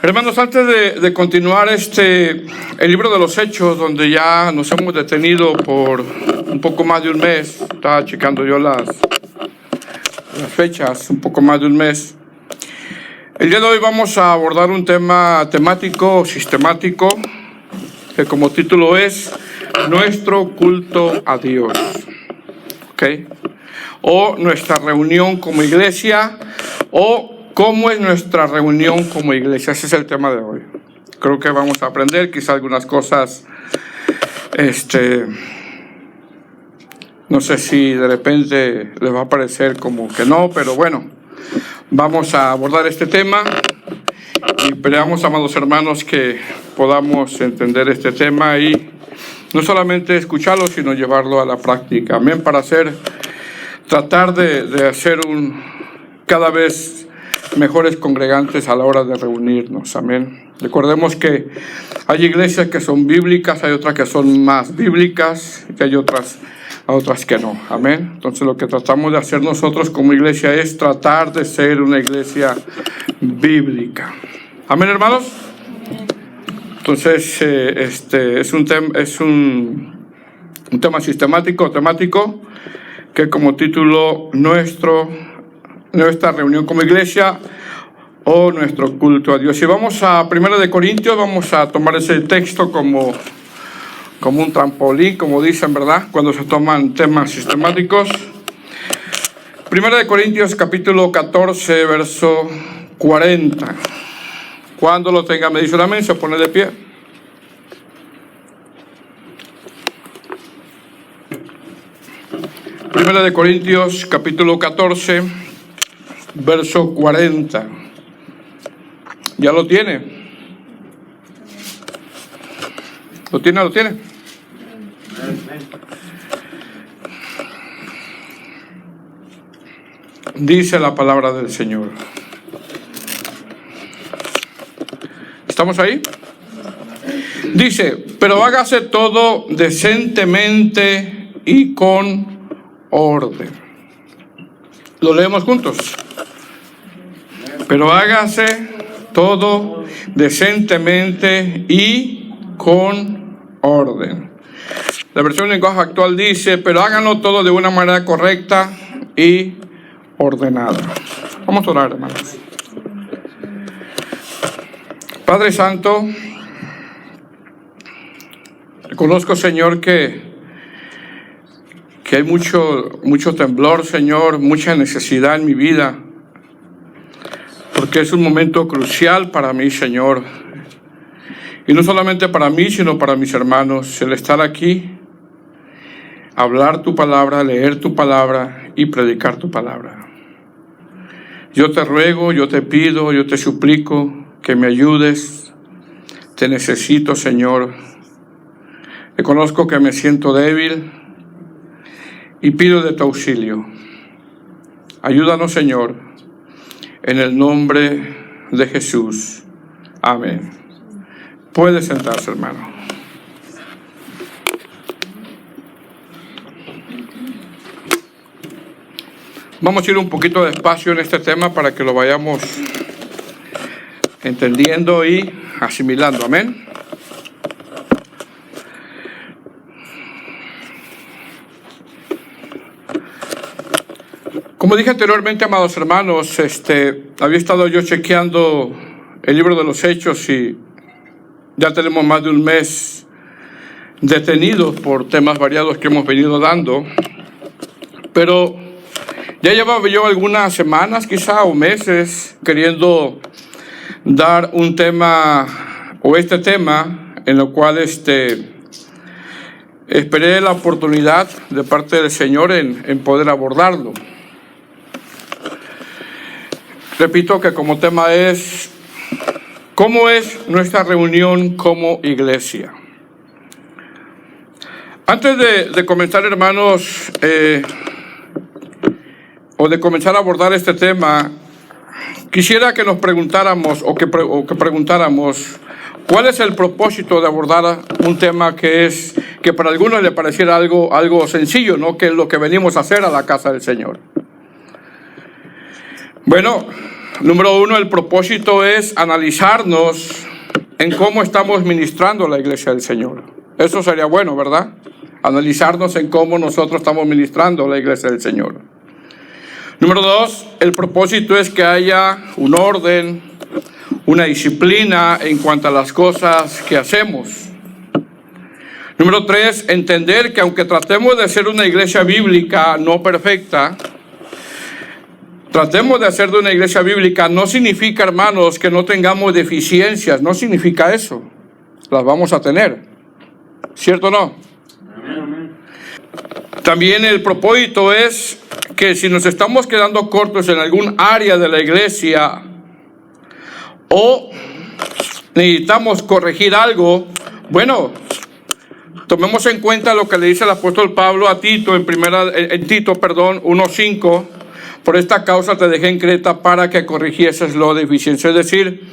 Hermanos, antes de continuar el libro de los Hechos, donde ya nos hemos detenido por un poco más de un mes, estaba checando yo las fechas, un poco más de un mes. El día de hoy vamos a abordar un tema temático, sistemático, que como título es Nuestro culto a Dios, ¿ok? O nuestra reunión como iglesia, o ¿cómo es nuestra reunión como iglesia? Ese es el tema de hoy. Creo que vamos a aprender quizá algunas cosas, no sé si de repente les va a parecer como que no, pero bueno, vamos a abordar este tema y esperamos, amados hermanos, que podamos entender este tema y no solamente escucharlo, sino llevarlo a la práctica. Amén, para tratar de hacer cada vez mejores congregantes a la hora de reunirnos. Amén. Recordemos que hay iglesias que son bíblicas, hay otras que son más bíblicas y hay otras que no. Amén. Entonces lo que tratamos de hacer nosotros como iglesia es tratar de ser una iglesia bíblica. Amén, hermanos. Entonces es un tema sistemático, temático, que como título nuestra reunión como iglesia o nuestro culto a Dios. Y vamos a 1 de Corintios, vamos a tomar ese texto como un trampolín, como dicen, ¿verdad? Cuando se toman temas sistemáticos. 1 de Corintios capítulo 14, verso 40. Cuando lo tenga, me dice un amén, se pone de pie. Primera de Corintios capítulo 14, verso 40. ¿Ya lo tiene? ¿Lo tiene? Dice la palabra del Señor. ¿Estamos ahí? Dice, pero hágase todo decentemente y con orden. Lo leemos juntos. Pero hágase todo decentemente y con orden. La versión en lenguaje actual dice, pero háganlo todo de una manera correcta y ordenada. Vamos a orar, hermanos. Padre Santo, reconozco, Señor, que hay mucho temblor, Señor, mucha necesidad en mi vida, porque es un momento crucial para mí, Señor, y no solamente para mí, sino para mis hermanos, el estar aquí, hablar tu palabra, leer tu palabra y predicar tu palabra. Yo te ruego, yo te pido, yo te suplico que me ayudes. Te necesito, Señor. Reconozco que me siento débil y pido de tu auxilio. Ayúdanos, Señor, en el nombre de Jesús. Amén. Puede sentarse, hermano. Vamos a ir un poquito despacio en este tema para que lo vayamos entendiendo y asimilando. Amén. Como dije anteriormente, amados hermanos, había estado yo chequeando el libro de los Hechos y ya tenemos más de un mes detenidos por temas variados que hemos venido dando, pero ya llevaba yo algunas semanas quizá o meses queriendo dar un tema o este tema en lo cual esperé la oportunidad de parte del Señor en poder abordarlo. Repito que como tema es ¿cómo es nuestra reunión como iglesia? Antes de comenzar, hermanos, o de comenzar a abordar este tema, quisiera que nos preguntáramos o que preguntáramos cuál es el propósito de abordar un tema que para algunos le pareciera algo sencillo, ¿no? Que es lo que venimos a hacer a la casa del Señor. Bueno, Número uno, el propósito es analizarnos en cómo estamos ministrando la iglesia del Señor. Eso sería bueno, ¿verdad? Analizarnos en cómo nosotros estamos ministrando la iglesia del Señor. Número dos, el propósito es que haya un orden, una disciplina en cuanto a las cosas que hacemos. Número tres, entender que aunque tratemos de ser una iglesia bíblica no perfecta, tratemos de hacer de una iglesia bíblica, no significa, hermanos, que no tengamos deficiencias, no significa eso. Las vamos a tener. ¿Cierto o no? También el propósito es que si nos estamos quedando cortos en algún área de la iglesia o necesitamos corregir algo, bueno, tomemos en cuenta lo que le dice el apóstol Pablo a Tito en Tito 1:5. Por esta causa te dejé en Creta para que corrigieses lo deficiencia. Es decir,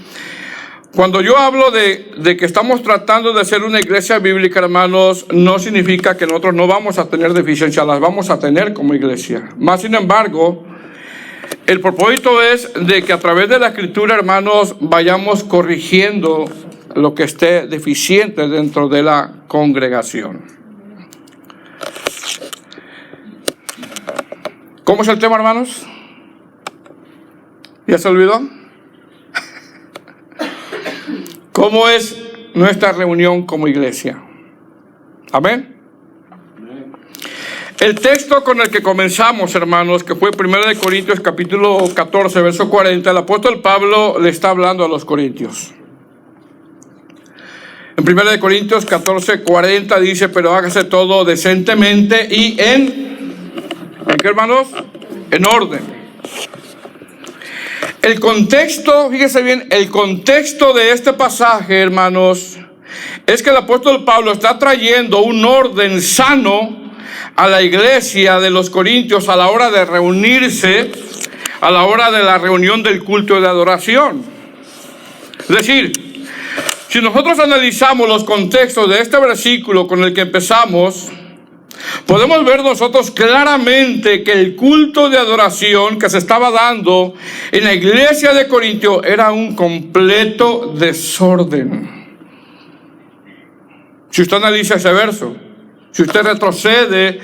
cuando yo hablo de que estamos tratando de ser una iglesia bíblica, hermanos, no significa que nosotros no vamos a tener deficiencias, las vamos a tener como iglesia. Más sin embargo, el propósito es de que a través de la Escritura, hermanos, vayamos corrigiendo lo que esté deficiente dentro de la congregación. ¿Cómo es el tema, hermanos? ¿Ya se olvidó? ¿Cómo es nuestra reunión como iglesia? Amén. El texto con el que comenzamos, hermanos, que fue 1 Corintios capítulo 14, verso 40, el apóstol Pablo le está hablando a los corintios. En 1 Corintios 14, 40 dice, pero hágase todo decentemente y ¿en qué, hermanos? En orden. El contexto, fíjese bien, el contexto de este pasaje, hermanos, es que el apóstol Pablo está trayendo un orden sano a la iglesia de los corintios a la hora de reunirse, a la hora de la reunión del culto de adoración. Es decir, si nosotros analizamos los contextos de este versículo con el que empezamos, podemos ver nosotros claramente que el culto de adoración que se estaba dando en la iglesia de Corintio era un completo desorden. Si usted analiza ese verso, si usted retrocede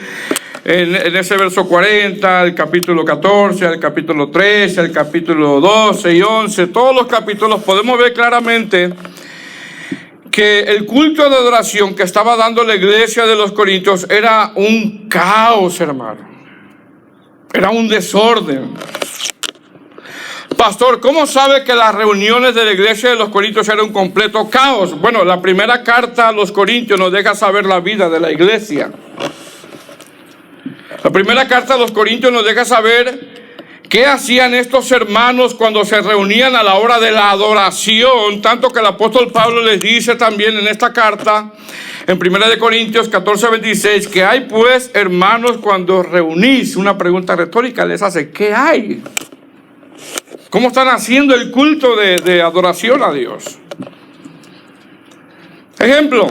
en ese verso 40, el capítulo 14, el capítulo 13, el capítulo 12 y 11, todos los capítulos, podemos ver claramente que el culto de adoración que estaba dando la iglesia de los Corintios era un caos, hermano. Era un desorden. Pastor, ¿cómo sabe que las reuniones de la iglesia de los Corintios eran un completo caos? Bueno, la primera carta a los Corintios nos deja saber la vida de la iglesia. La primera carta a los Corintios nos deja saber qué hacían estos hermanos cuando se reunían a la hora de la adoración, tanto que el apóstol Pablo les dice también en esta carta, en 1 Corintios 14, 26, que hay pues, hermanos, cuando reunís, una pregunta retórica les hace, ¿qué hay? ¿Cómo están haciendo el culto de adoración a Dios? Ejemplo,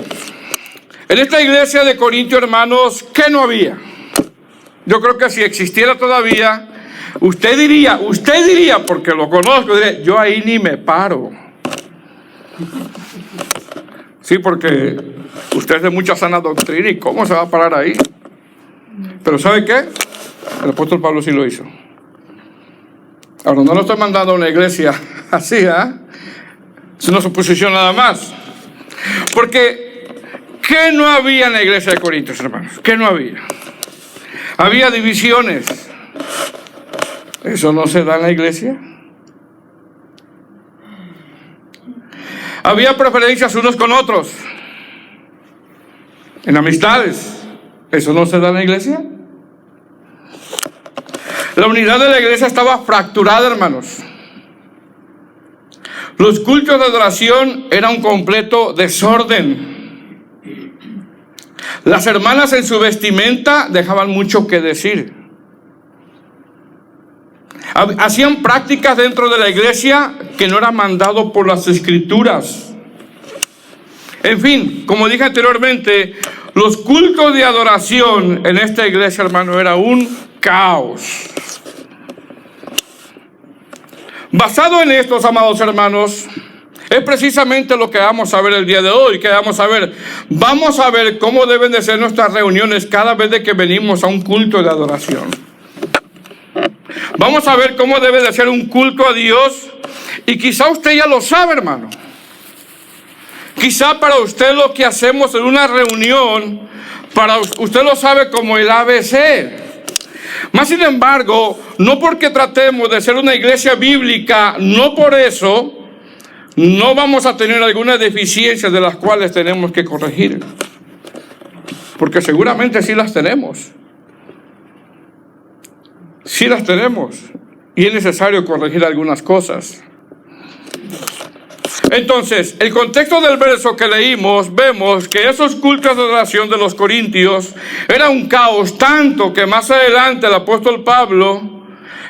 en esta iglesia de Corintio, hermanos, ¿qué no había? Yo creo que si existiera todavía, usted diría, porque lo conozco, diría, yo ahí ni me paro. Sí, porque usted es de mucha sana doctrina y ¿cómo se va a parar ahí? Pero ¿sabe qué? El apóstol Pablo sí lo hizo. Ahora, no lo estoy mandando a una iglesia así, es una suposición nada más. Porque, ¿qué no había en la iglesia de Corintios, hermanos? ¿Qué no había? Había divisiones. ¿Eso no se da en la iglesia? Había preferencias unos con otros. En amistades. ¿Eso no se da en la iglesia? La unidad de la iglesia estaba fracturada, hermanos. Los cultos de adoración eran un completo desorden. Las hermanas en su vestimenta dejaban mucho que decir. Hacían prácticas dentro de la iglesia que no eran mandado por las escrituras. En fin, como dije anteriormente, los cultos de adoración en esta iglesia, hermano, era un caos. Basado en estos, amados hermanos, es precisamente lo que vamos a ver el día de hoy. Que vamos a ver cómo deben de ser nuestras reuniones cada vez de que venimos a un culto de adoración. Vamos a ver cómo debe de ser un culto a Dios. Y quizá usted ya lo sabe, hermano. Quizá para usted lo que hacemos en una reunión, para usted lo sabe como el ABC. Más sin embargo, no porque tratemos de ser una iglesia bíblica, no por eso no vamos a tener algunas deficiencias de las cuales tenemos que corregir. Porque seguramente sí las tenemos. Sí las tenemos. Y es necesario corregir algunas cosas. Entonces, el contexto del verso que leímos, vemos que esos cultos de adoración de los corintios era un caos, tanto que más adelante el apóstol Pablo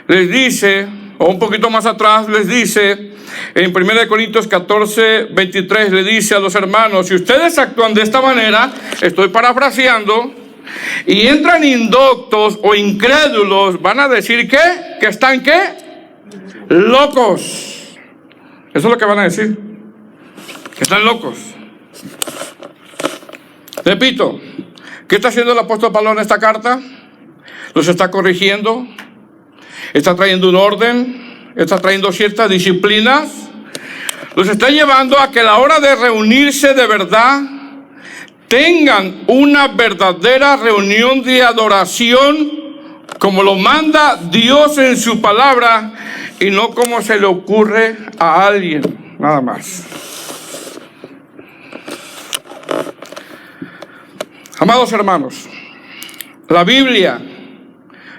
les dice, o un poquito más atrás les dice, en 1 Corintios 14, 23, le dice a los hermanos: si ustedes actúan de esta manera, estoy parafraseando, y entran indoctos o incrédulos, van a decir ¿qué? ¿Que están qué? Locos. Eso es lo que van a decir, que están locos. Repito, ¿qué está haciendo el apóstol Pablo en esta carta? Los está corrigiendo, está trayendo un orden, está trayendo ciertas disciplinas, los está llevando a que a la hora de reunirse de verdad tengan una verdadera reunión de adoración como lo manda Dios en su palabra y no como se le ocurre a alguien, nada más. Amados hermanos, la Biblia,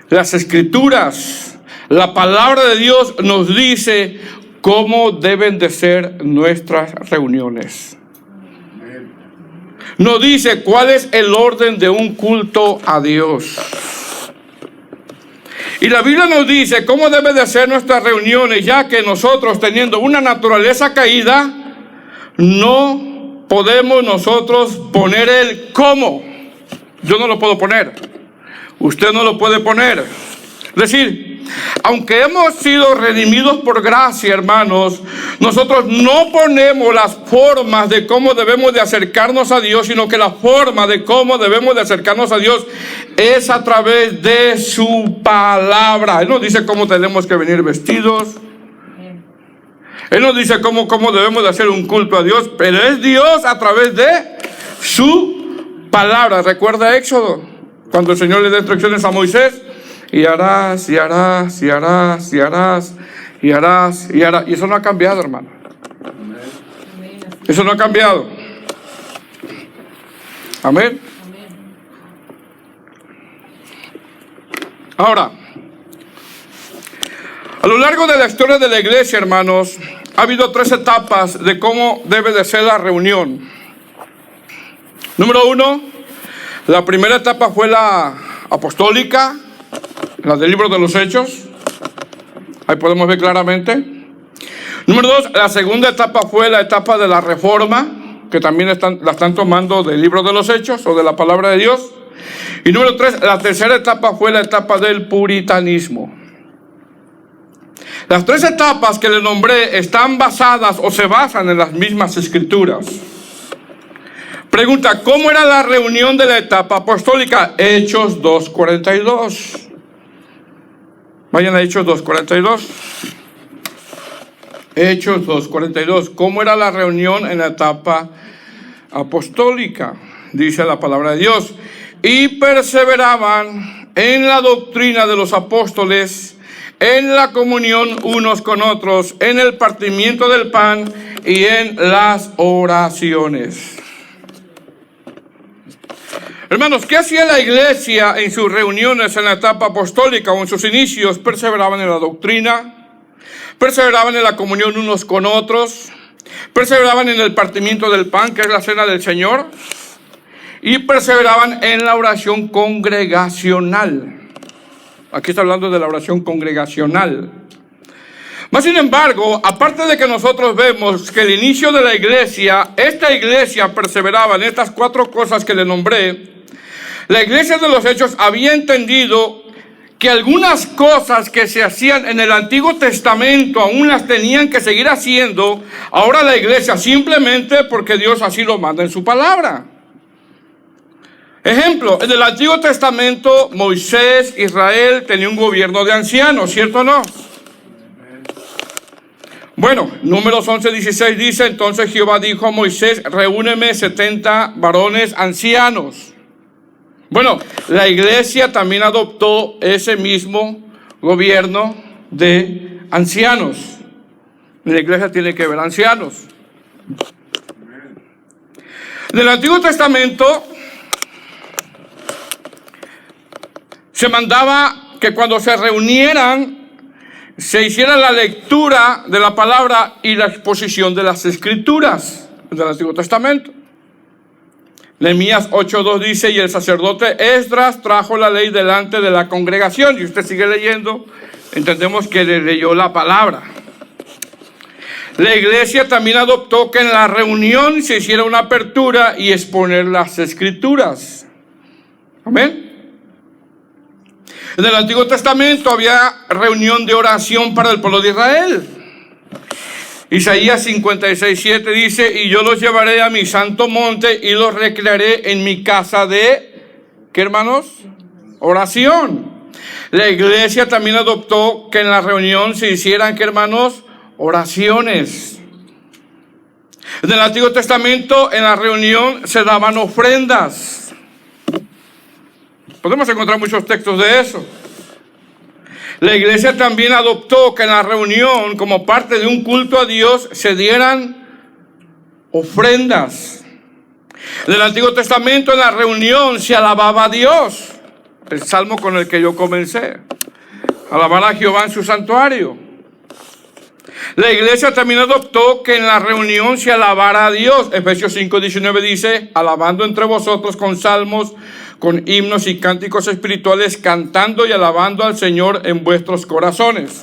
las Escrituras, la palabra de Dios nos dice cómo deben de ser nuestras reuniones. Nos dice cuál es el orden de un culto a Dios. Y la Biblia nos dice cómo deben de ser nuestras reuniones, ya que nosotros, teniendo una naturaleza caída, no podemos nosotros poner el cómo. Yo no lo puedo poner. Usted no lo puede poner. Es decir, aunque hemos sido redimidos por gracia, hermanos, nosotros no ponemos las formas de cómo debemos de acercarnos a Dios, sino que la forma de cómo debemos de acercarnos a Dios es a través de su palabra. Él nos dice cómo tenemos que venir vestidos. Él nos dice cómo debemos de hacer un culto a Dios, pero es Dios a través de su palabra. Recuerda Éxodo, cuando el Señor le da instrucciones a Moisés: y harás, y harás, y harás, y harás, y harás, y harás. Y eso no ha cambiado, hermano. Eso no ha cambiado. Amén. Ahora, a lo largo de la historia de la iglesia, hermanos, ha habido 3 etapas de cómo debe de ser la reunión. Número 1, la primera etapa fue la apostólica, la del libro de los Hechos. Ahí podemos ver claramente. Número 2, la segunda etapa fue la etapa de la Reforma, que también la están tomando del libro de los Hechos o de la palabra de Dios. Y número 3, la tercera etapa fue la etapa del puritanismo. Las 3 etapas que le nombré están basadas o se basan en las mismas escrituras. Pregunta: ¿cómo era la reunión de la etapa apostólica? Hechos 2:42. Vayan a Hechos 2:42. Hechos 2:42. ¿Cómo era la reunión en la etapa apostólica? Dice la palabra de Dios: y perseveraban en la doctrina de los apóstoles, en la comunión unos con otros, en el partimiento del pan y en las oraciones. Hermanos, ¿qué hacía la iglesia en sus reuniones en la etapa apostólica o en sus inicios? Perseveraban en la doctrina, perseveraban en la comunión unos con otros, perseveraban en el partimiento del pan, que es la cena del Señor, y perseveraban en la oración congregacional. Aquí está hablando de la oración congregacional. Mas sin embargo, aparte de que nosotros vemos que el inicio de la iglesia, esta iglesia perseveraba en estas 4 cosas que le nombré, la iglesia de los Hechos había entendido que algunas cosas que se hacían en el Antiguo Testamento aún las tenían que seguir haciendo ahora la iglesia, simplemente porque Dios así lo manda en su palabra. Ejemplo, en el Antiguo Testamento Moisés, Israel tenía un gobierno de ancianos, ¿cierto o no? Bueno, Números 11:16 dice: entonces Jehová dijo a Moisés, reúneme 70 varones ancianos. Bueno, la iglesia también adoptó ese mismo gobierno de ancianos. En la iglesia tiene que haber ancianos. En el Antiguo Testamento se mandaba que cuando se reunieran se hiciera la lectura de la palabra y la exposición de las escrituras del Antiguo Testamento. Nehemías 8:2 dice: y el sacerdote Esdras trajo la ley delante de la congregación. Y usted sigue leyendo, entendemos que le leyó la palabra. La iglesia también adoptó que en la reunión se hiciera una apertura y exponer las escrituras. Amén. En el Antiguo Testamento había reunión de oración para el pueblo de Israel. Isaías 56:7 dice: y yo los llevaré a mi santo monte y los recrearé en mi casa de, ¿qué, hermanos? Oración. La iglesia también adoptó que en la reunión se hicieran, ¿qué, hermanos? Oraciones. En el Antiguo Testamento, en la reunión se daban ofrendas. Podemos encontrar muchos textos de eso. La iglesia también adoptó que en la reunión, como parte de un culto a Dios, se dieran ofrendas. En el Antiguo Testamento, en la reunión, se alababa a Dios. El salmo con el que yo comencé. Alabar a Jehová en su santuario. La iglesia también adoptó que en la reunión se alabara a Dios. Efesios 5:19 dice: alabando entre vosotros con salmos, con himnos y cánticos espirituales, cantando y alabando al Señor en vuestros corazones.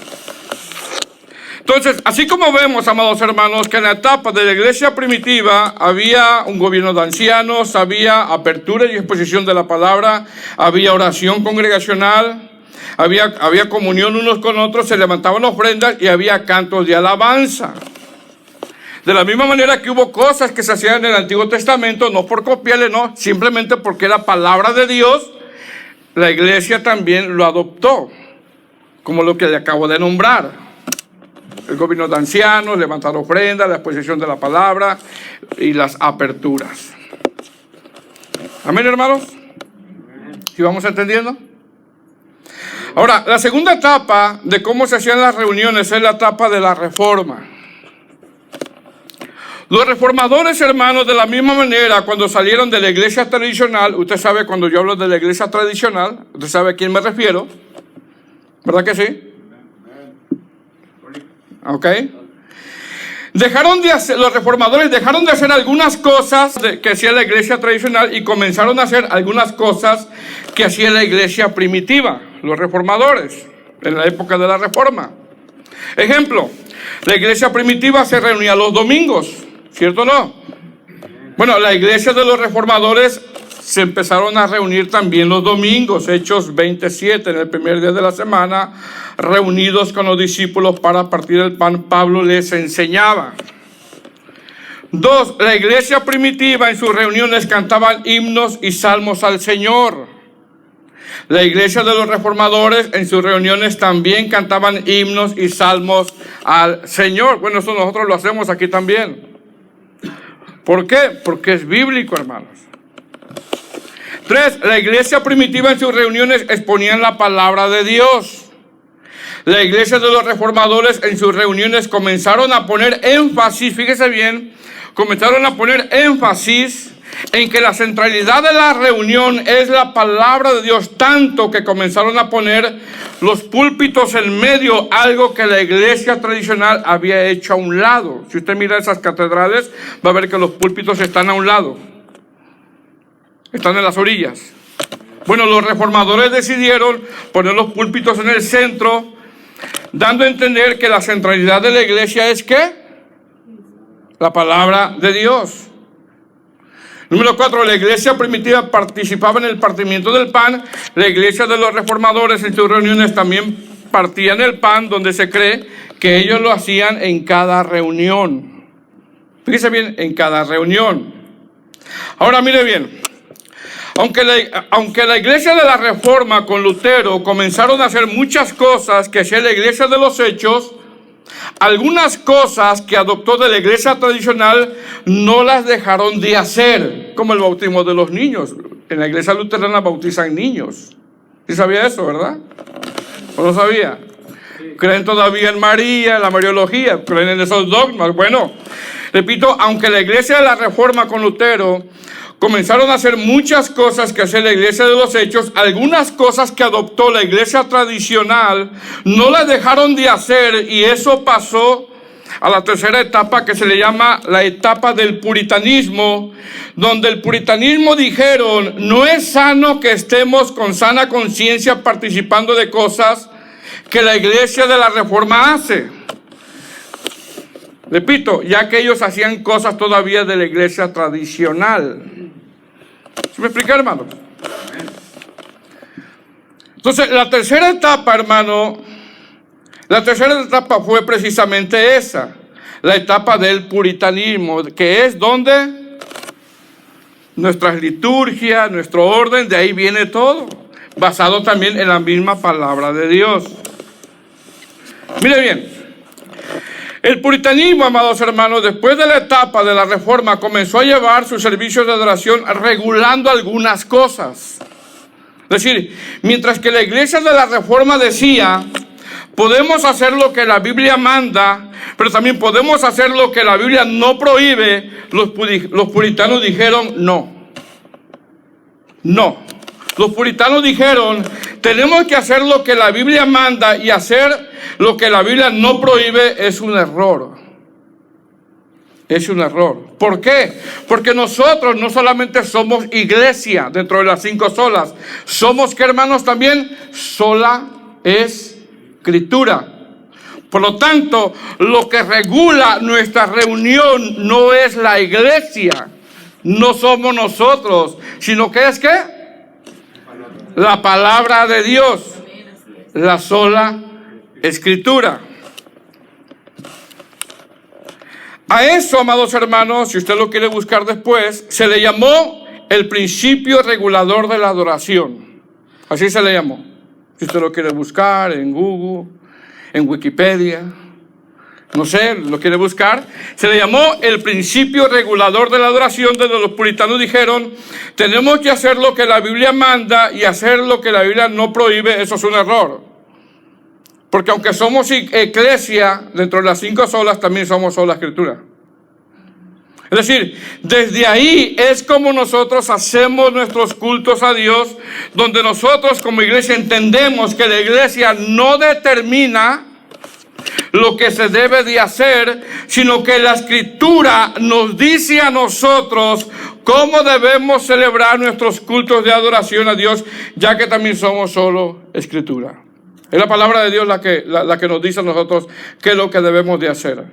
Entonces, así como vemos, amados hermanos, que en la etapa de la iglesia primitiva había un gobierno de ancianos, había apertura y exposición de la palabra, había oración congregacional, había comunión unos con otros, se levantaban ofrendas y había cantos de alabanza. De la misma manera que hubo cosas que se hacían en el Antiguo Testamento, no por copiarle, no, simplemente porque era palabra de Dios, la iglesia también lo adoptó, como lo que le acabo de nombrar. El gobierno de ancianos, levantar ofrendas, la exposición de la palabra y las aperturas. Amén, hermanos. ¿Sí vamos entendiendo? Ahora, la segunda etapa de cómo se hacían las reuniones es la etapa de la reforma. Los reformadores, hermanos, de la misma manera, cuando salieron de la iglesia tradicional, usted sabe, cuando yo hablo de la iglesia tradicional, usted sabe a quién me refiero, ¿verdad que sí? ¿Ok? Los reformadores dejaron de hacer algunas cosas que hacía la iglesia tradicional y comenzaron a hacer algunas cosas que hacía la iglesia primitiva, los reformadores, en la época de la reforma. Ejemplo, la iglesia primitiva se reunía los domingos, ¿cierto o no? Bueno, la iglesia de los reformadores se empezaron a reunir también los domingos. Hechos 27, en el primer día de la semana, reunidos con los discípulos para partir el pan, Pablo les enseñaba. 2, la iglesia primitiva en sus reuniones cantaban himnos y salmos al Señor. La iglesia de los reformadores en sus reuniones también cantaban himnos y salmos al Señor. Bueno, eso nosotros lo hacemos aquí también. ¿Por qué? Porque es bíblico, hermanos. 3, la iglesia primitiva en sus reuniones exponían la palabra de Dios. La iglesia de los reformadores en sus reuniones comenzaron a poner énfasis, fíjese bien, comenzaron a poner énfasis en que la centralidad de la reunión es la palabra de Dios, tanto que comenzaron a poner los púlpitos en medio, algo que la iglesia tradicional había hecho a un lado. Si usted mira esas catedrales, va a ver que los púlpitos están a un lado, están en las orillas. Bueno, los reformadores decidieron poner los púlpitos en el centro, dando a entender que la centralidad de la iglesia es ¿qué? La palabra de Dios. Número 4, la iglesia primitiva participaba en el partimiento del pan. La iglesia de los reformadores en sus reuniones también partían el pan, donde se cree que ellos lo hacían en cada reunión. Fíjese bien, en cada reunión. Ahora mire bien, aunque la iglesia de la Reforma con Lutero comenzaron a hacer muchas cosas que hacía la iglesia de los Hechos, algunas cosas que adoptó de la iglesia tradicional no las dejaron de hacer, como el bautismo de los niños. En la iglesia luterana bautizan niños. ¿Sí sabía eso, verdad? ¿O no sabía? Creen todavía en María, en la Mariología, creen en esos dogmas. Bueno, repito, aunque la iglesia de la Reforma con Lutero comenzaron a hacer muchas cosas que hacía la iglesia de los Hechos, algunas cosas que adoptó la iglesia tradicional no las dejaron de hacer, y eso pasó a la tercera etapa, que se le llama la etapa del puritanismo, donde el puritanismo dijeron: no es sano que estemos con sana conciencia participando de cosas que la iglesia de la Reforma hace. Repito, ya que ellos hacían cosas todavía de la iglesia tradicional. ¿Se me explica, hermano? Entonces, la tercera etapa, hermano, la tercera etapa fue precisamente esa, la etapa del puritanismo, que es donde nuestras liturgias, nuestro orden, de ahí viene todo, basado también en la misma palabra de Dios. Mire bien. El puritanismo, amados hermanos, después de la etapa de la Reforma, comenzó a llevar sus servicios de adoración regulando algunas cosas. Es decir, mientras que la iglesia de la Reforma decía: podemos hacer lo que la Biblia manda, pero también podemos hacer lo que la Biblia no prohíbe, los puritanos dijeron no. No. Los puritanos dijeron: tenemos que hacer lo que la Biblia manda, y hacer lo que la Biblia no prohíbe es un error. Es un error. ¿Por qué? Porque nosotros no solamente somos iglesia dentro de las 5 solas, somos, ¿qué, hermanos? También sola escritura. Por lo tanto, lo que regula nuestra reunión no es la iglesia, no somos nosotros, sino que es ¿qué? La palabra de Dios, la sola escritura. A eso, amados hermanos, si usted lo quiere buscar después, se le llamó el principio regulador de la adoración. Así se le llamó. Si usted lo quiere buscar en Google, en Wikipedia, no sé, lo quiere buscar, se le llamó el principio regulador de la adoración, donde los puritanos dijeron: tenemos que hacer lo que la Biblia manda y hacer lo que la Biblia no prohíbe. Eso es un error. Porque aunque somos iglesia dentro de las 5 solas, también somos sola escritura. Es decir, desde ahí es como nosotros hacemos nuestros cultos a Dios, donde nosotros como iglesia entendemos que la iglesia no determina lo que se debe de hacer, sino que la escritura nos dice a nosotros cómo debemos celebrar nuestros cultos de adoración a Dios, ya que también somos solo escritura. Es la palabra de Dios la que nos dice a nosotros qué es lo que debemos de hacer.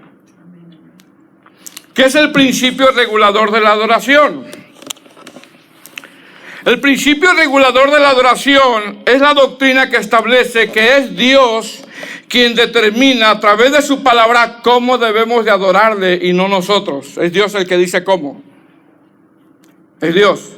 ¿Qué es el principio regulador de la adoración? El principio regulador de la adoración es la doctrina que establece que es Dios quien determina a través de su palabra cómo debemos de adorarle y no nosotros. Es Dios el que dice cómo. Es Dios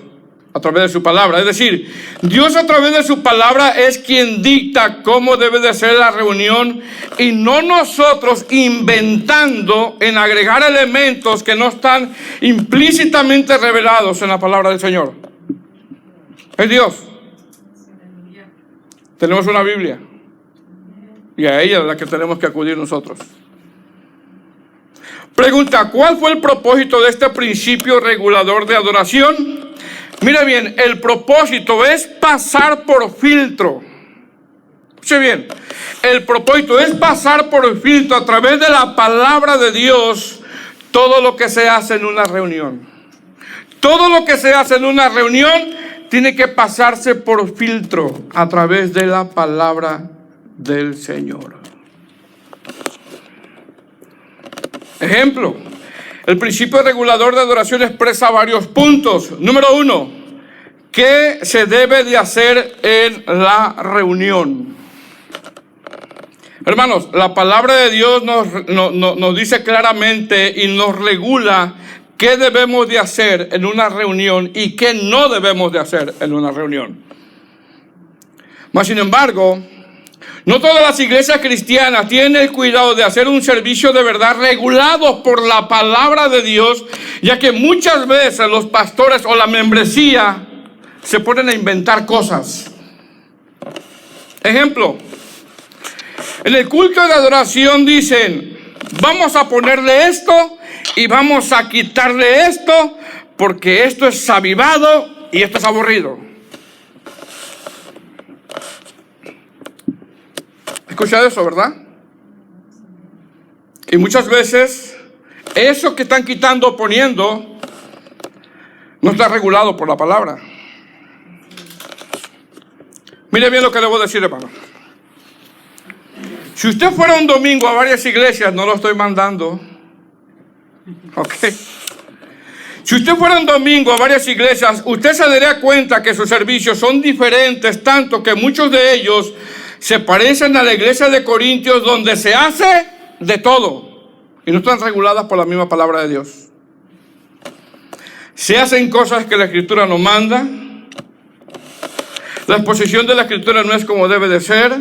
a través de su palabra. Es decir, Dios a través de su palabra es quien dicta cómo debe de ser la reunión, y no nosotros inventando en agregar elementos que no están implícitamente revelados en la palabra del Señor. Es Dios. Tenemos una Biblia, y a ella es la que tenemos que acudir nosotros. Pregunta: ¿cuál fue el propósito de este principio regulador de adoración? Mira bien, el propósito es pasar por filtro. Escuche bien, el propósito es pasar por filtro a través de la palabra de Dios todo lo que se hace en una reunión. Todo lo que se hace en una reunión tiene que pasarse por filtro a través de la palabra del Señor. Ejemplo, El principio regulador de adoración expresa varios puntos. Número 1, ¿qué se debe de hacer en la reunión? Hermanos, la palabra de Dios nos dice claramente y nos regula qué debemos de hacer en una reunión y qué no debemos de hacer en una reunión. Mas, sin embargo, no todas las iglesias cristianas tienen el cuidado de hacer un servicio de verdad regulado por la palabra de Dios, ya que muchas veces los pastores o la membresía se ponen a inventar cosas. Ejemplo, en el culto de adoración dicen, vamos a ponerle esto y vamos a quitarle esto, porque esto es avivado y esto es aburrido. ¿Escuchado eso, verdad? Y muchas veces eso que están quitando o poniendo no está regulado por la palabra. Mire bien lo que le voy a decir, hermano. Si usted fuera un domingo a varias iglesias, no lo estoy mandando, ¿ok? Si usted fuera un domingo a varias iglesias, usted se daría cuenta que sus servicios son diferentes, tanto que muchos de ellos se parecen a la iglesia de Corintios, donde se hace de todo y no están reguladas por la misma palabra de Dios. Se hacen cosas que la Escritura no manda. La exposición de la Escritura no es como debe de ser.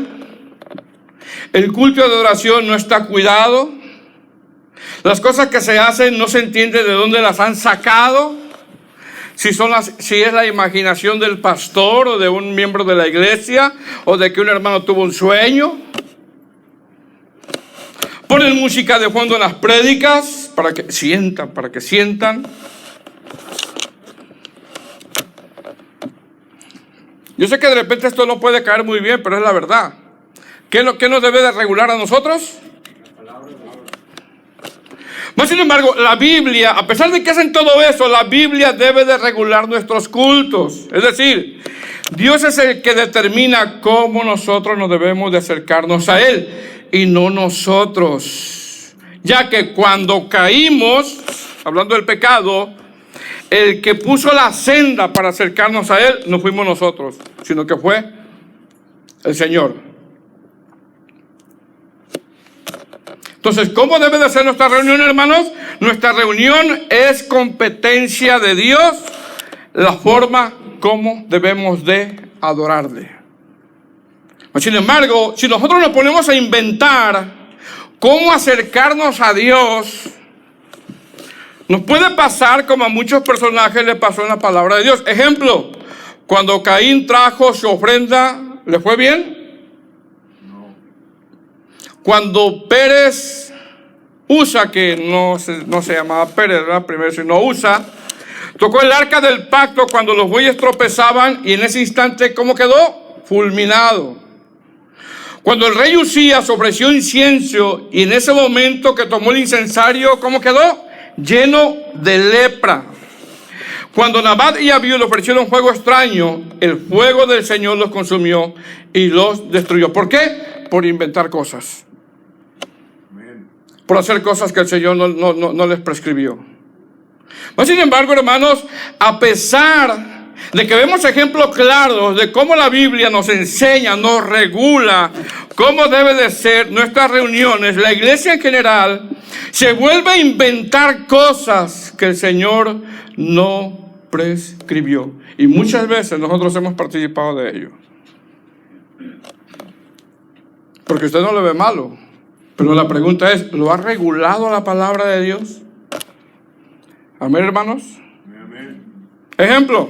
El culto de adoración no está cuidado. Las cosas que se hacen no se entiende de dónde las han sacado. Si es la imaginación del pastor o de un miembro de la iglesia, o de que un hermano tuvo un sueño. Ponen música de fondo en las prédicas para que sientan. Yo sé que de repente esto no puede caer muy bien, pero es la verdad. ¿Qué nos debe de regular a nosotros? Mas, sin embargo, la Biblia, a pesar de que hacen todo eso, la Biblia debe de regular nuestros cultos. Es decir, Dios es el que determina cómo nosotros nos debemos de acercarnos a Él y no nosotros. Ya que cuando caímos, hablando del pecado, el que puso la senda para acercarnos a Él no fuimos nosotros, sino que fue el Señor. Entonces, ¿cómo debe de ser nuestra reunión, hermanos? Nuestra reunión es competencia de Dios, la forma como debemos de adorarle. Sin embargo, si nosotros nos ponemos a inventar cómo acercarnos a Dios, nos puede pasar como a muchos personajes le pasó en la palabra de Dios. Ejemplo, cuando Caín trajo su ofrenda, ¿le fue bien? Cuando Pérez Usa, que no se llamaba Pérez, ¿verdad? Primero, sino Usa, tocó el arca del pacto cuando los bueyes tropezaban, y en ese instante, ¿cómo quedó? Fulminado. Cuando el rey Usías ofreció incienso, y en ese momento que tomó el incensario, ¿cómo quedó? Lleno de lepra. Cuando Nabat y Abiú le ofrecieron fuego extraño, el fuego del Señor los consumió y los destruyó. ¿Por qué? Por inventar cosas. Por hacer cosas que el Señor no les prescribió. Pero, sin embargo, hermanos, a pesar de que vemos ejemplos claros de cómo la Biblia nos enseña, nos regula cómo debe de ser nuestras reuniones, la iglesia en general se vuelve a inventar cosas que el Señor no prescribió. Y muchas veces nosotros hemos participado de ello. Porque usted no lo ve malo. Pero la pregunta es, ¿lo ha regulado la palabra de Dios? Amén, hermanos. Amén. Ejemplo.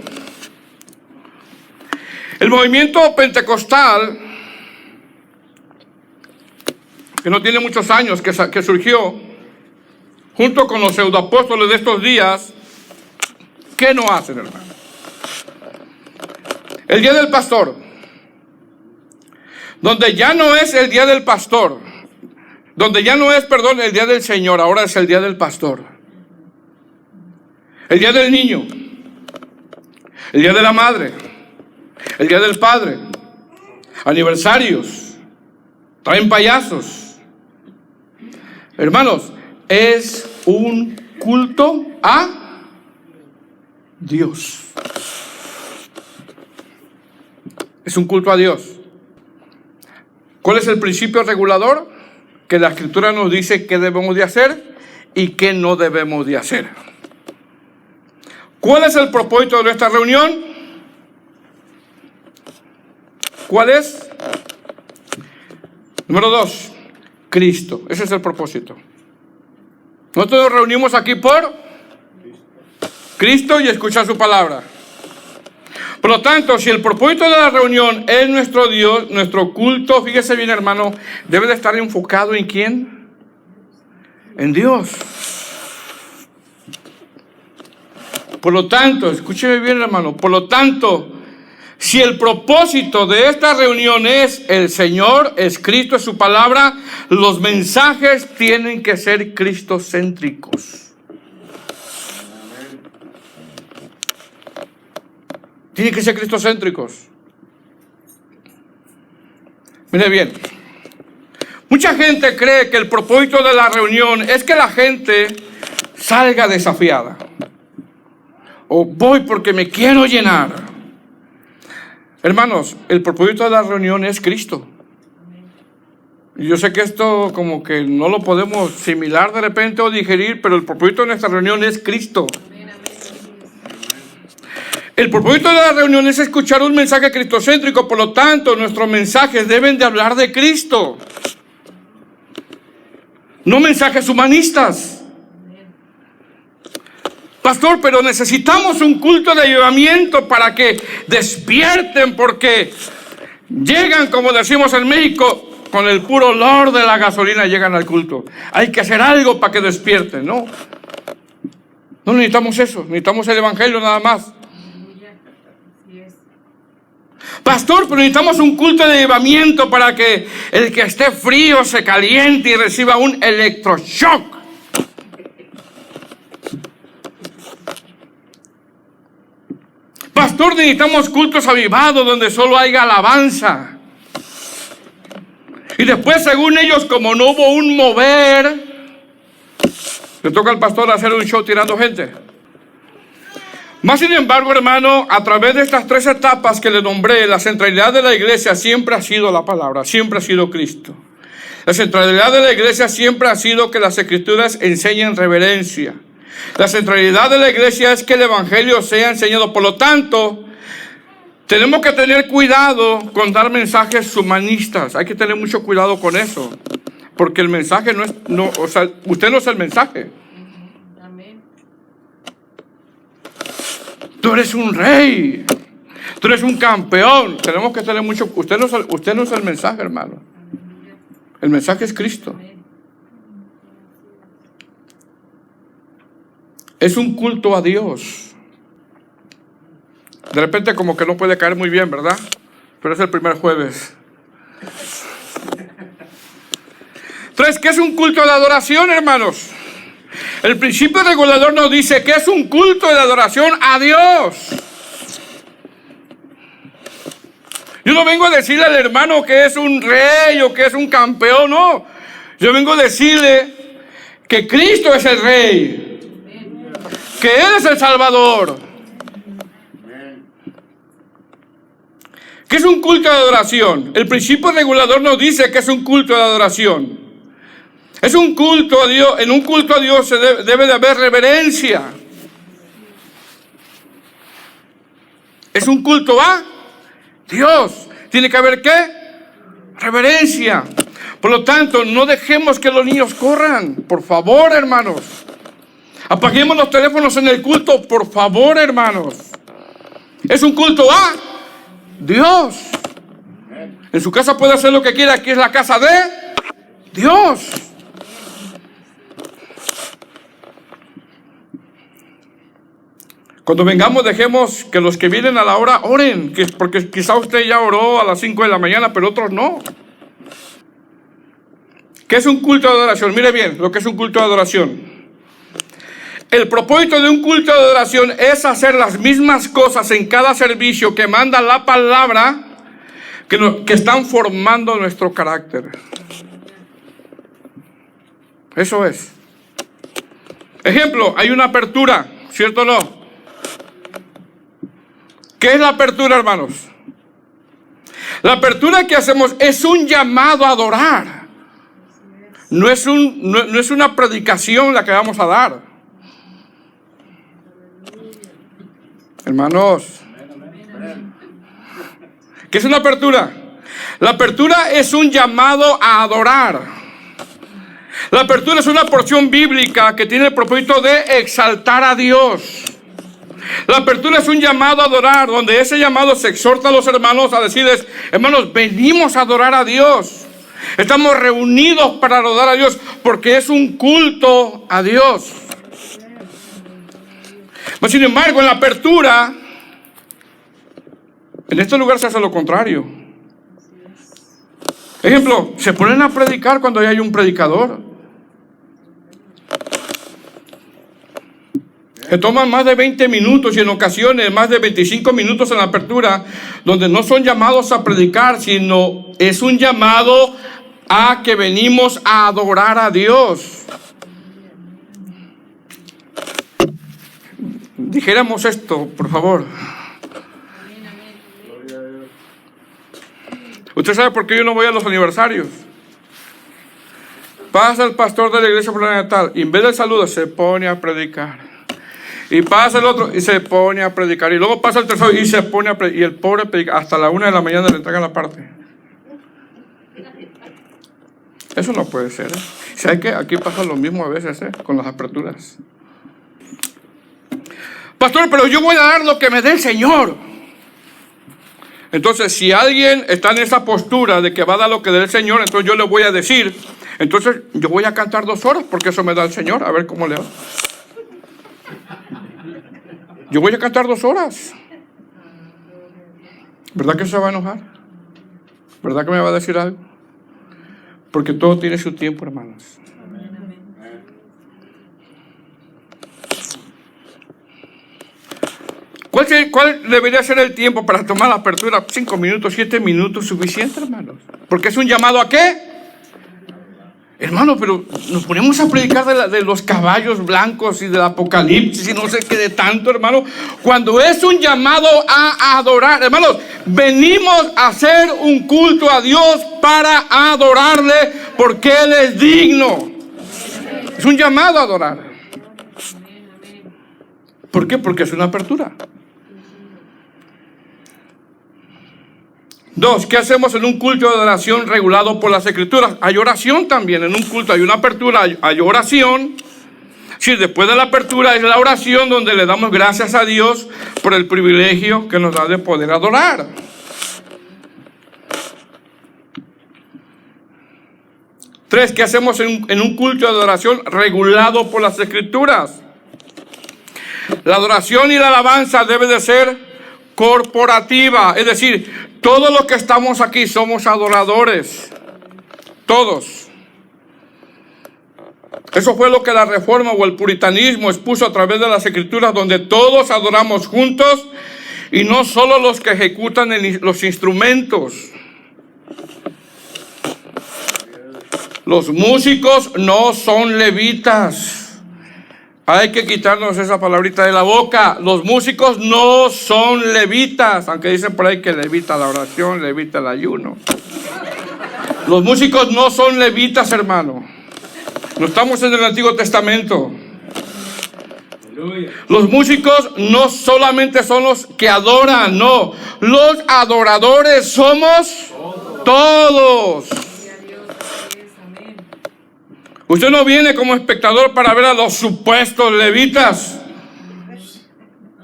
El movimiento pentecostal, que no tiene muchos años, que surgió junto con los pseudoapóstoles de estos días, ¿qué no hacen, hermano? El día del pastor, donde ya no es el día del pastor, donde ya no es, el día del Señor, ahora es el día del pastor. El día del niño, el día de la madre, el día del padre, aniversarios, traen payasos. Hermanos, es un culto a Dios. Es un culto a Dios. ¿Cuál es el principio regulador? Que la Escritura nos dice qué debemos de hacer y qué no debemos de hacer. ¿Cuál es el propósito de nuestra reunión? ¿Cuál es? Número 2, Cristo. Ese es el propósito. Nosotros nos reunimos aquí por Cristo y escuchar su palabra. Por lo tanto, si el propósito de la reunión es nuestro Dios, nuestro culto, fíjese bien, hermano, debe de estar enfocado ¿en quién? En Dios. Por lo tanto, escúcheme bien, hermano, por lo tanto, si el propósito de esta reunión es el Señor, es Cristo, es su palabra, los mensajes tienen que ser cristocéntricos. Tienen que ser cristocéntricos. Mire bien, mucha gente cree que el propósito de la reunión es que la gente salga desafiada. O voy porque me quiero llenar. Hermanos, el propósito de la reunión es Cristo. Yo sé que esto como que no lo podemos asimilar de repente o digerir, pero el propósito de nuestra reunión es Cristo. El propósito de la reunión es escuchar un mensaje cristocéntrico, por lo tanto, nuestros mensajes deben de hablar de Cristo. No mensajes humanistas. Pastor, pero necesitamos un culto de avivamiento para que despierten, porque llegan, como decimos en México, con el puro olor de la gasolina llegan al culto. Hay que hacer algo para que despierten, ¿no? No necesitamos eso, necesitamos el evangelio nada más. Pastor, pero necesitamos un culto de avivamiento para que el que esté frío se caliente y reciba un electroshock. Pastor, necesitamos cultos avivados donde solo haya alabanza. Y después, según ellos, como no hubo un mover, le toca al pastor hacer un show tirando gente. Más sin embargo, hermano, a través de estas 3 etapas que le nombré, la centralidad de la iglesia siempre ha sido la palabra, siempre ha sido Cristo. La centralidad de la iglesia siempre ha sido que las escrituras enseñen reverencia. La centralidad de la iglesia es que el evangelio sea enseñado. Por lo tanto, tenemos que tener cuidado con dar mensajes humanistas. Hay que tener mucho cuidado con eso, porque el mensaje no es, o sea, usted no es el mensaje. Tú eres un rey, tú eres un campeón. Tenemos que tener mucho. Usted no es el mensaje, hermano. El mensaje es Cristo. Es un culto a Dios. De repente como que no puede caer muy bien, ¿verdad? Pero es el primer jueves. 3, ¿qué es un culto de adoración, hermanos? El principio regulador nos dice que es un culto de adoración a Dios. Yo no vengo a decirle al hermano que es un rey o que es un campeón, no. Yo vengo a decirle que Cristo es el rey, que Él es el Salvador. ¿Qué es un culto de adoración? El principio regulador nos dice que es un culto de adoración. Es un culto a Dios. En un culto a Dios debe de haber reverencia. Es un culto a Dios. Tiene que haber ¿qué? Reverencia. Por lo tanto, no dejemos que los niños corran. Por favor, hermanos. Apaguemos los teléfonos en el culto. Por favor, hermanos. Es un culto a Dios. En su casa puede hacer lo que quiera. Aquí es la casa de Dios. Cuando vengamos, dejemos que los que vienen a la hora oren, porque quizá usted ya oró a las 5 de la mañana, pero otros no. ¿Qué es un culto de adoración? Mire bien lo que es un culto de adoración. El propósito de un culto de adoración es hacer las mismas cosas en cada servicio que manda la palabra, que están formando nuestro carácter. Eso es. Ejemplo, hay una apertura, ¿cierto o no? ¿Qué es la apertura, hermanos? La apertura que hacemos es un llamado a adorar. No es una predicación la que vamos a dar. Hermanos, ¿qué es una apertura? La apertura es un llamado a adorar. La apertura es una porción bíblica que tiene el propósito de exaltar a Dios. La apertura es un llamado a adorar, donde ese llamado se exhorta a los hermanos a decirles: hermanos, venimos a adorar a Dios. Estamos reunidos para adorar a Dios porque es un culto a Dios. Pero sin embargo, en la apertura, en este lugar se hace lo contrario. Ejemplo, se ponen a predicar cuando ya hay un predicador. Se toman más de 20 minutos y en ocasiones más de 25 minutos en la apertura, donde no son llamados a predicar, sino es un llamado a que venimos a adorar a Dios. Dijéramos esto, por favor. ¿Usted sabe por qué yo no voy a los aniversarios? Pasa el pastor de la iglesia planetal y en vez del saludo se pone a predicar. Y pasa el otro y se pone a predicar. Y luego pasa el tercero y se pone a predicar. Y el pobre predica hasta la 1 de la mañana le entregan la parte. Eso no puede ser. ¿Sabe qué? Aquí pasa lo mismo a veces, con las aperturas. Pastor, pero yo voy a dar lo que me dé el Señor. Entonces, si alguien está en esa postura de que va a dar lo que dé el Señor, entonces yo le voy a decir, entonces yo voy a cantar 2 horas porque eso me da el Señor, a ver cómo le hago. Yo voy a cantar 2 horas. ¿Verdad que se va a enojar? ¿Verdad que me va a decir algo? Porque todo tiene su tiempo, hermanos. ¿Cuál debería ser el tiempo para tomar la apertura? 5 minutos, 7 minutos, suficiente, hermanos. Porque es un llamado ¿a qué? Hermano, pero nos ponemos a predicar de los caballos blancos y del apocalipsis y no sé qué de tanto, hermano. Cuando es un llamado a adorar, hermanos, venimos a hacer un culto a Dios para adorarle porque Él es digno. Es un llamado a adorar. ¿Por qué? Porque es una apertura. 2, ¿qué hacemos en un culto de adoración regulado por las Escrituras? Hay oración también, en un culto hay una apertura, hay oración. Sí, después de la apertura es la oración donde le damos gracias a Dios por el privilegio que nos da de poder adorar. 3, ¿qué hacemos en un culto de adoración regulado por las Escrituras? La adoración y la alabanza debe de ser corporativa, es decir, todos los que estamos aquí somos adoradores, todos. Eso fue lo que la Reforma o el puritanismo expuso a través de las Escrituras, donde todos adoramos juntos y no solo los que ejecutan los instrumentos. Los músicos no son levitas. Hay que quitarnos esa palabrita de la boca. Los músicos no son levitas, aunque dicen por ahí que levita la oración, levita el ayuno. Los músicos no son levitas, hermano. No estamos en el Antiguo Testamento. Los músicos no solamente son los que adoran, no. Los adoradores somos todos. Usted no viene como espectador para ver a los supuestos levitas.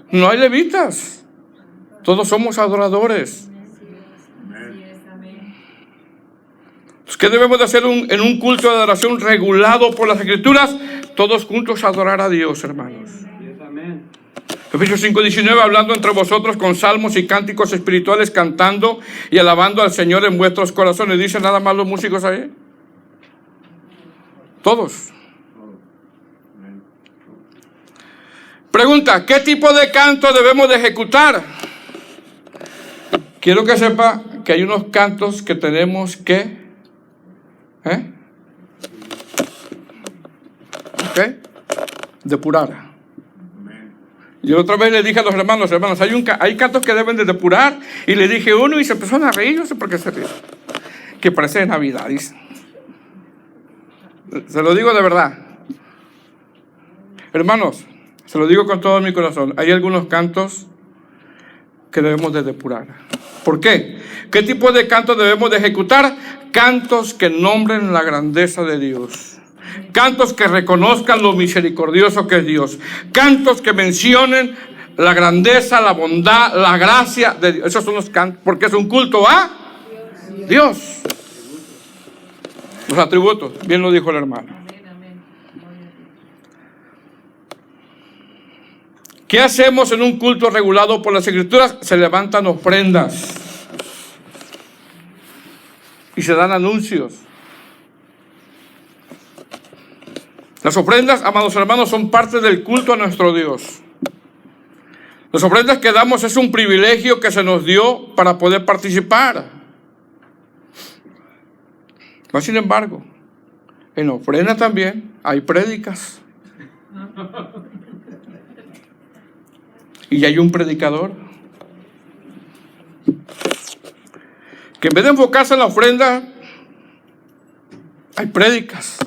No hay levitas. Todos somos adoradores. ¿Qué debemos de hacer en un culto de adoración regulado por las Escrituras? Todos juntos adorar a Dios, hermanos. Efesios 5:19, hablando entre vosotros con salmos y cánticos espirituales, cantando y alabando al Señor en vuestros corazones. ¿Dicen nada más los músicos ahí? Todos. Pregunta, ¿qué tipo de canto debemos de ejecutar? Quiero que sepa que hay unos cantos que tenemos que... ¿Ok? Depurar. Yo otra vez le dije a los hermanos, hay cantos que deben de depurar. Y le dije uno y se empezaron a reír, no sé por qué se ríen. Que parece de Navidad, dice. Se lo digo de verdad. Hermanos, se lo digo con todo mi corazón. Hay algunos cantos que debemos de depurar. ¿Por qué? ¿Qué tipo de cantos debemos de ejecutar? Cantos que nombren la grandeza de Dios. Cantos que reconozcan lo misericordioso que es Dios. Cantos que mencionen la grandeza, la bondad, la gracia de Dios. Esos son los cantos, porque es un culto a Dios. Los atributos, bien lo dijo el hermano. ¿Qué hacemos en un culto regulado por las Escrituras? Se levantan ofrendas y se dan anuncios. Las ofrendas, amados hermanos, son parte del culto a nuestro Dios. Las ofrendas que damos es un privilegio que se nos dio para poder participar. Mas, sin embargo, en la ofrenda también hay prédicas. Y hay un predicador que en vez de enfocarse en la ofrenda, hay prédicas.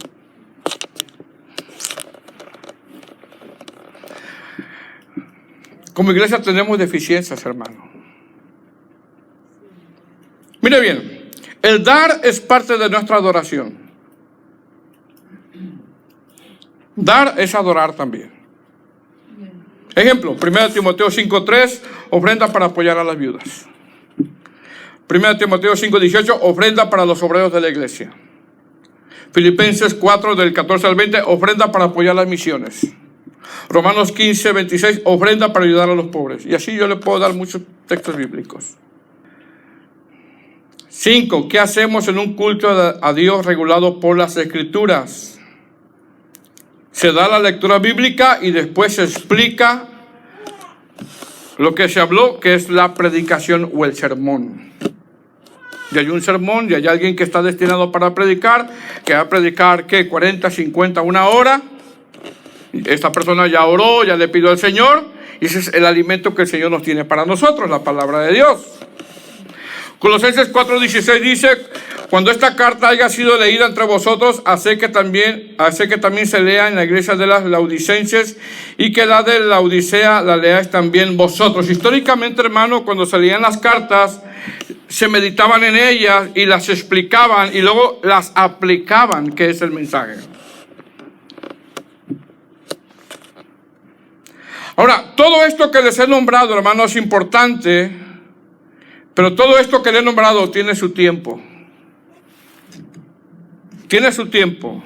Como iglesia tenemos deficiencias, hermano. Mire bien, el dar es parte de nuestra adoración. Dar es adorar también. Ejemplo, 1 Timoteo 5:3, ofrenda para apoyar a las viudas. 1 Timoteo 5:18, ofrenda para los obreros de la iglesia. Filipenses 4, del 14 al 20, ofrenda para apoyar las misiones. Romanos 15:26, ofrenda para ayudar a los pobres. Y así yo le puedo dar muchos textos bíblicos. 5. ¿Qué hacemos en un culto a Dios regulado por las Escrituras? Se da la lectura bíblica y después se explica lo que se habló, que es la predicación o el sermón. Y hay un sermón y hay alguien que está destinado para predicar, que va a predicar, ¿qué? 40, 50, una hora. Esta persona ya oró, ya le pidió al Señor, y ese es el alimento que el Señor nos tiene para nosotros, la palabra de Dios. Colosenses 4:16 dice, cuando esta carta haya sido leída entre vosotros, hace que también se lea en la iglesia de las Laodicenses, y que la de la Odisea la leáis también vosotros. Históricamente, hermano, cuando se leían las cartas, se meditaban en ellas y las explicaban y luego las aplicaban, que es el mensaje. Ahora, todo esto que les he nombrado, hermano, es importante, pero todo esto que les he nombrado tiene su tiempo. Tiene su tiempo.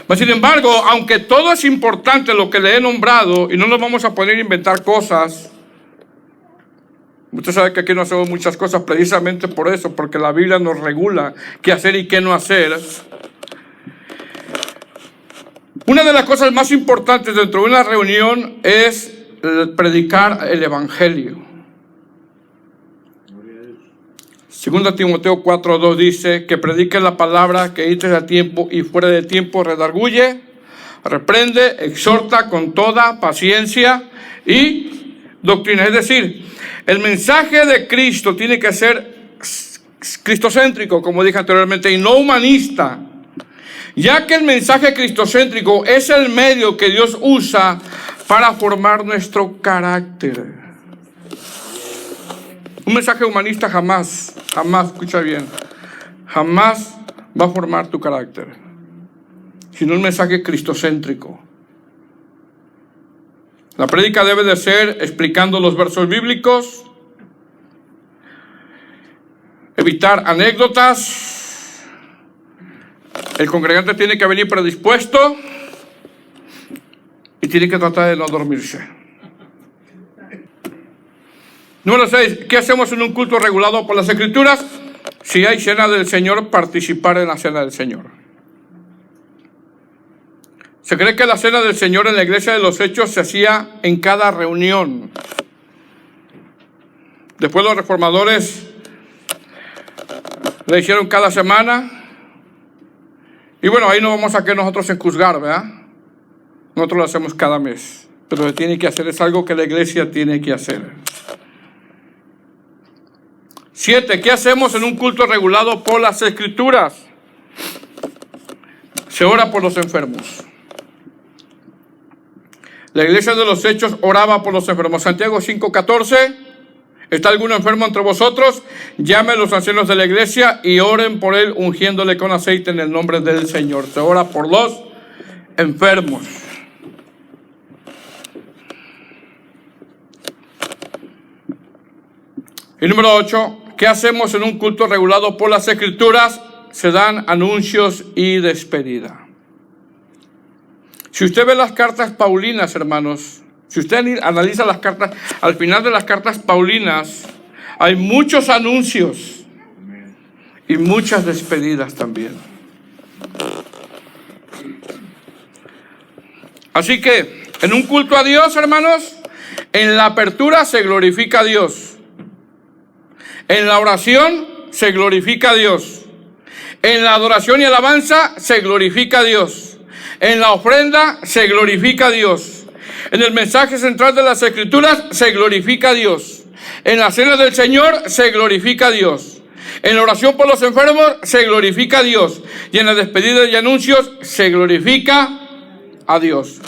Pero sin embargo, aunque todo es importante lo que le he nombrado, y no nos vamos a poner a inventar cosas, usted sabe que aquí no hacemos muchas cosas precisamente por eso, porque la Biblia nos regula qué hacer y qué no hacer. Una de las cosas más importantes dentro de una reunión es predicar el Evangelio. 2 Timoteo 4:2 dice que predique la palabra, que entres a tiempo y fuera de tiempo, redarguye, reprende, exhorta con toda paciencia y doctrina. Es decir, el mensaje de Cristo tiene que ser cristocéntrico, como dije anteriormente, y no humanista. Ya que el mensaje cristocéntrico es el medio que Dios usa para formar nuestro carácter. Un mensaje humanista jamás, escucha bien, jamás va a formar tu carácter, sino un mensaje cristocéntrico. La prédica debe de ser explicando los versos bíblicos, evitar anécdotas. El congregante tiene que venir predispuesto y tiene que tratar de no dormirse. Número 6. ¿Qué hacemos en un culto regulado por las Escrituras? Si hay cena del Señor, participar en la cena del Señor. Se cree que la cena del Señor en la iglesia de los Hechos se hacía en cada reunión. Después los reformadores la hicieron cada semana. Y bueno, ahí no vamos a quedar nosotros en juzgar, ¿verdad? Nosotros lo hacemos cada mes, pero se tiene que hacer, es algo que la iglesia tiene que hacer. 7. ¿Qué hacemos en un culto regulado por las Escrituras? Se ora por los enfermos. La iglesia de los Hechos oraba por los enfermos. Santiago 5:14. ¿Está alguno enfermo entre vosotros? Llame a los ancianos de la iglesia y oren por él, ungiéndole con aceite en el nombre del Señor. Se ora por los enfermos. Y número 8. ¿Qué hacemos en un culto regulado por las Escrituras? Se dan anuncios y despedida. Si usted ve las cartas paulinas, hermanos, si usted analiza las cartas, al final de las cartas paulinas hay muchos anuncios y muchas despedidas también. Así que, en un culto a Dios, hermanos, en la apertura se glorifica a Dios. En la oración se glorifica a Dios. En la adoración y alabanza se glorifica a Dios. En la ofrenda se glorifica a Dios. En el mensaje central de las Escrituras se glorifica a Dios. En la cena del Señor se glorifica a Dios. En la oración por los enfermos se glorifica a Dios. Y en la despedida y anuncios se glorifica a Dios.